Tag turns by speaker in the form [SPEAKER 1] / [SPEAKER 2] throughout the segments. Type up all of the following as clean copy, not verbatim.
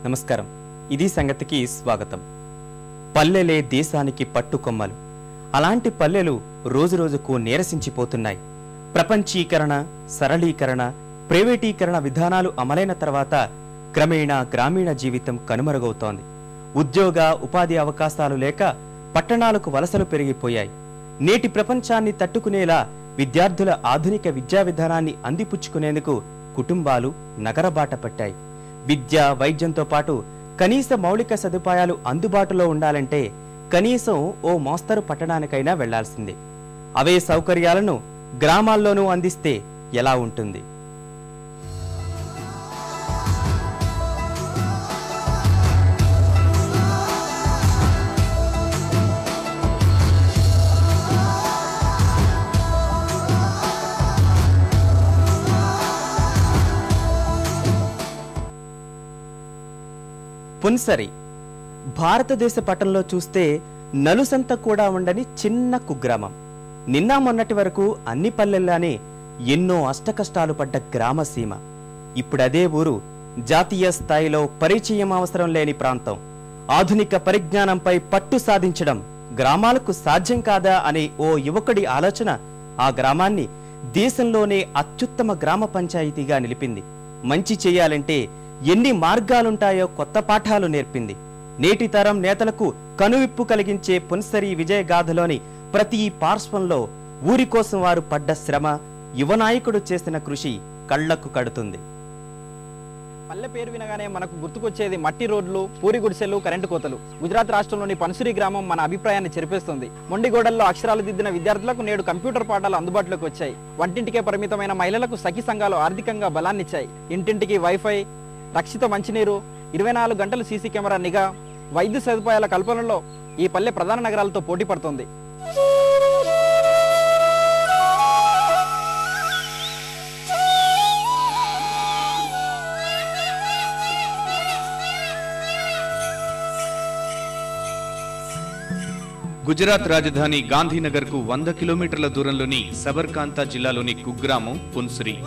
[SPEAKER 1] నమస్కారం. ఇది సంగతికి స్వాగతం. పల్లెలే దేశానికి పట్టుకొమ్మలు. అలాంటి పల్లెలు రోజురోజుకు నీరసించిపోతున్నాయి. ప్రపంచీకరణ, సరళీకరణ, ప్రైవేటీకరణ విధానాలు అమలైన తర్వాత క్రమేణా గ్రామీణ జీవితం కనుమరుగవుతోంది. ఉద్యోగ ఉపాధి అవకాశాలు లేక పట్టణాలకు వలసలు పెరిగిపోయాయి. నేటి ప్రపంచాన్ని తట్టుకునేలా విద్యార్థుల ఆధునిక విద్యా విధానాన్ని అందిపుచ్చుకునేందుకు కుటుంబాలు నగరబాట పట్టాయి. విద్య, వైద్యంతో పాటు కనీస మౌలిక సదుపాయాలు అందుబాటులో ఉండాలంటే కనీసం ఓ మోస్తరు పట్టణానికైనా వెళ్లాల్సిందే. అవే సౌకర్యాలను గ్రామాల్లోనూ అందిస్తే ఎలా ఉంటుంది? పున్సరి భారతదేశ పటంలో చూస్తే నలుసంత కూడా ఉండని చిన్న కుగ్రామం. నిన్న మొన్నటి వరకు అన్ని పల్లెల్లానే ఎన్నో అష్టకష్టాలు పడ్డ గ్రామసీమ. ఇప్పుడదే ఊరు జాతీయ స్థాయిలో పరిచయం అవసరం లేని ప్రాంతం. ఆధునిక పరిజ్ఞానంపై పట్టు సాధించడం గ్రామాలకు సాధ్యం కాదా అనే ఓ యువకుడి ఆలోచన ఆ గ్రామాన్ని దేశంలోనే అత్యుత్తమ గ్రామ పంచాయతీగా నిలిపింది. మంచి చేయాలంటే ఎన్ని మార్గాలుంటాయో కొత్త పాఠాలు నేర్పింది. నేటి తరం నేతలకు కనువిప్పు కలిగించే పున్సరి విజయగాథలోని ప్రతి పార్శ్వంలో ఊరి కోసం వారు పడ్డ శ్రమ, యువనాయకుడు చేసిన కృషి కళ్లకు కడుతుంది.
[SPEAKER 2] పల్లె పేరు వినగానే మనకు గుర్తుకొచ్చేది మట్టి రోడ్లు, పూరి గుడిసెలు, కరెంటు కోతలు. గుజరాత్ రాష్ట్రంలోని పన్సురి గ్రామం మన అభిప్రాయాన్ని చెరిపేస్తుంది. మొండిగోడల్లో అక్షరాలు దిద్దిన విద్యార్థులకు నేడు కంప్యూటర్ పాఠాలు అందుబాటులోకి వచ్చాయి. వంటింటికే పరిమితమైన మహిళలకు సఖి సంఘాలు ఆర్థికంగా బలాన్నిచ్చాయి. ఇంటింటికి వైఫై, రక్షిత మంచినీరు, 24 గంటలు సీసీ కెమెరా నిఘా, వైద్య సదుపాయాల కల్పనలో ఈ పల్లె ప్రధాన నగరాలతో పోటీ పడుతోంది.
[SPEAKER 3] గుజరాత్ రాజధాని గాంధీనగర్ కు 100 కిలోమీటర్ల దూరంలోని సబర్కాంతా జిల్లాలోని కుగ్రామం పున్సరి.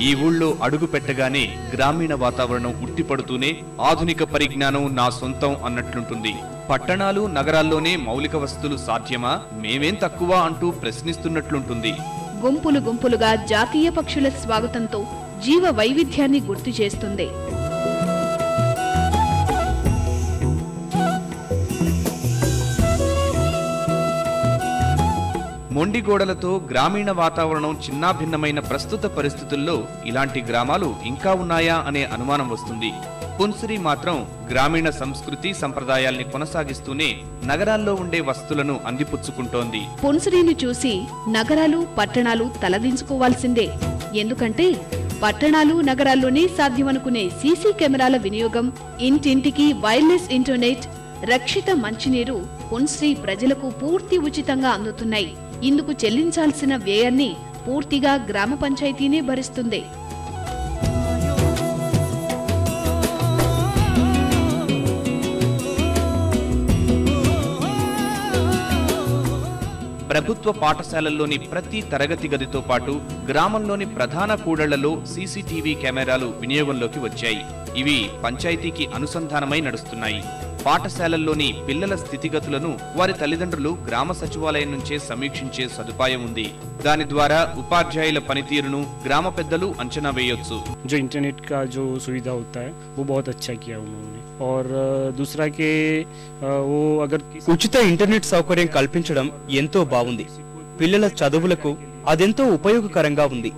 [SPEAKER 3] ఈ ఊళ్ళో అడుగు పెట్టగానే గ్రామీణ వాతావరణం ఉట్టిపడుతూనే ఆధునిక పరిజ్ఞానం నా సొంతం అన్నట్లుంటుంది. పట్టణాలు, నగరాల్లోనే మౌలిక వసతులు సాధ్యమా, మేమేం తక్కువ అంటూ ప్రశ్నిస్తున్నట్లుంటుంది.
[SPEAKER 4] గుంపులు గుంపులుగా జాతీయ పక్షుల స్వాగతంతో జీవ వైవిధ్యాన్ని గుర్తు చేస్తుంది.
[SPEAKER 3] మొండిగోడలతో గ్రామీణ వాతావరణం చిన్నాభిన్నమైన ప్రస్తుత పరిస్థితుల్లో ఇలాంటి గ్రామాలు ఇంకా ఉన్నాయా అనే అనుమానం వస్తుంది. పున్సరి మాత్రం గ్రామీణ సంస్కృతి సంప్రదాయాల్ని కొనసాగిస్తూనే నగరాల్లో ఉండే వస్తువులను అందిపుచ్చుకుంటోంది.
[SPEAKER 4] పున్సరిని చూసి నగరాలు, పట్టణాలు తలదించుకోవాల్సిందే. ఎందుకంటే పట్టణాలు, నగరాల్లోనే సాధ్యమనుకునే సీసీ కెమెరాల వినియోగం, ఇంటింటికి వైర్లెస్ ఇంటర్నెట్, రక్షిత మంచినీరు పున్సరి ప్రజలకు పూర్తి ఉచితంగా అందుతున్నాయి. ఇందుకు చెల్లించాల్సిన వ్యయాన్ని పూర్తిగా గ్రామ పంచాయతీనే భరిస్తుంది.
[SPEAKER 3] ప్రభుత్వ పాఠశాలల్లోని ప్రతి తరగతి గదితో పాటు గ్రామంలోని ప్రధాన కూడళ్లలో సీసీటీవీ కెమెరాలు వినియోగంలోకి వచ్చాయి. ఇవి పంచాయతీకి అనుసంధానమై నడుస్తున్నాయి. పాఠశాలల్లోని పిల్లల స్థితిగతులను వారి తల్లిదండ్రులు గ్రామ సచివాలయం నుంచే సమీక్షించే సదుపాయం ఉంది. దాని ద్వారా ఉపాధ్యాయుల పనితీరును గ్రామ పెద్దలు అంచనా వేయొచ్చు.
[SPEAKER 5] जो इंटरनेट का जो सुविधा होता है वो बहुत अच्छा किया उन्होंने और दूसरा के वो अगर
[SPEAKER 1] ఉచిత ఇంటర్నెట్ సౌకర్యం కల్పించడం ఎంతో బాగుంది. పిల్లల చదువులకు అదెంతో ఉపయోగకరంగా ఉంది.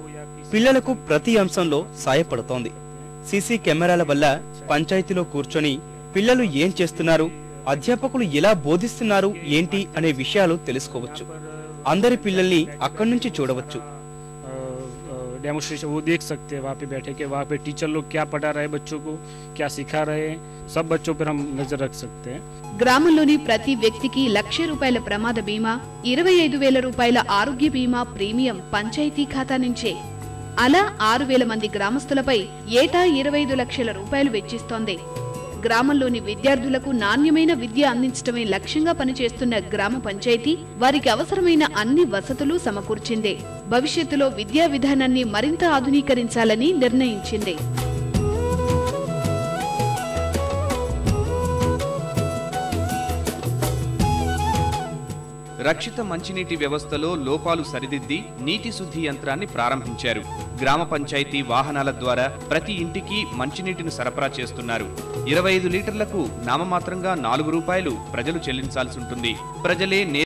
[SPEAKER 1] పిల్లలకు ప్రతి అంశంలో సాయపడుతోంది. సీసీ కెమెరాల వల్ల పంచాయతీలో కూర్చొని పిల్లలు ఏం చేస్తున్నారు, అధ్యాపకులు ఎలా బోధిస్తున్నారు ఏంటి అనే విషయాలు తెలుసుకోవచ్చు. అందరి పిల్లల్ని అక్కడి నుంచి చూడవచ్చు.
[SPEAKER 5] डेमोन्स्ट्रेशन वो देख सकते हैं वहाँ पे बैठे के वहाँ पे टीचर लोग क्या पढ़ा रहे, बच्चों को क्या सिखा रहे हैं, सब बच्चों पर हम नजर रख सकते हैं.
[SPEAKER 4] గ్రామంలోని ప్రతి వ్యక్తికి ₹1,00,000 ప్రమాద బీమా, 25,000 రూపాయల ఆరోగ్య బీమా ప్రీమియం పంచాయతీ ఖాతా నుంచే. అలా 6,000 మంది గ్రామస్తులపై ఏటా 25 లక్షల రూపాయలు వెచ్చిస్తోంది. గ్రామంలోని విద్యార్థులకు నాణ్యమైన విద్య అందించడమే లక్ష్యంగా పనిచేస్తున్న గ్రామ పంచాయతీ వారికి అవసరమైన అన్ని వసతులు సమకూర్చింది. భవిష్యత్తులో విద్యా విధానాన్ని మరింత ఆధునీకరించాలని నిర్ణయించింది.
[SPEAKER 3] రక్షిత మంచినీటి వ్యవస్థలో లోపాలు సరిదిద్ది నీటి శుద్ధి యంత్రాన్ని ప్రారంభించారు. గ్రామ పంచాయతీ వాహనాల ద్వారా ప్రతి ఇంటికి మంచినీటిని సరఫరా చేస్తున్నారు. 25 లీటర్లకు నామమాత్రంగా 4 రూపాయలు ప్రజలు చెల్లించాల్సి ఉంటుంది. ప్రజలే